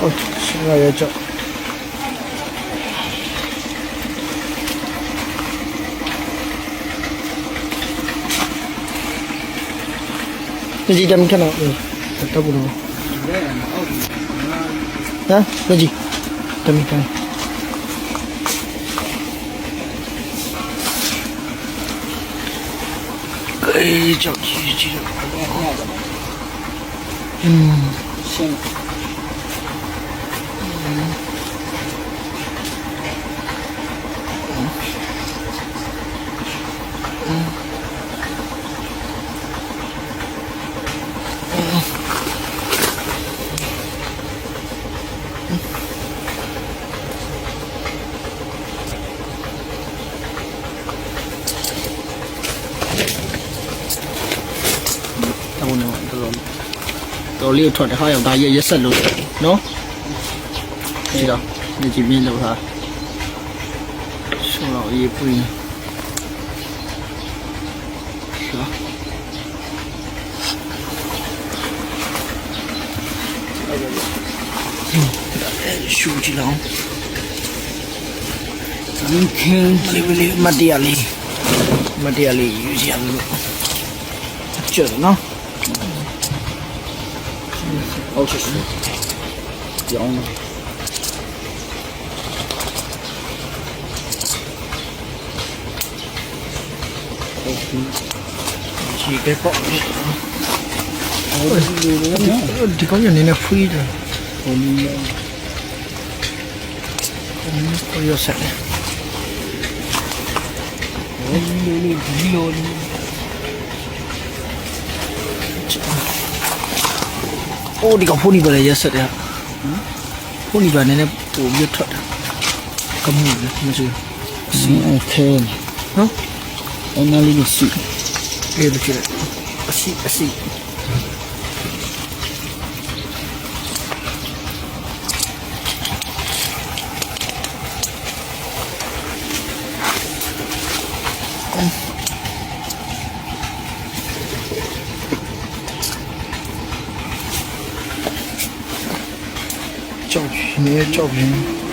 哦，现在也叫。那几天没看到，找不到。啊，那几，都没看。叫鸡，行。တော်လေးထွက်တယ်ခါရောက်ဒါရက်ဆက်လို့နော်ဒီတော့ဒီကြည့်မြင်လို့ဟာဆိုတော့ရေးပွင့်ရှူကြည့်လောက်ဒီကင်းလေးမတရားလေးယူစီရလို့ကျတော့နော်ဟုတ်ကဲ့ကြောင်းဒီကပေါ့ဒီကောင်ရနေနေဖီးတယ်ဟိုနီကိုရဆက်တယ်ဟိုနီဒီလိုအိုးဒီကောင်ဖုန်ကြီးပဲရက်ဆက်တယ်ဖုန်ကြီးပဲနည်းနည်းပိုပြီးထွက်တာကမှုလေမရှိစီโอเคနော်အနာလီစီလေဒီကျအစီ照片。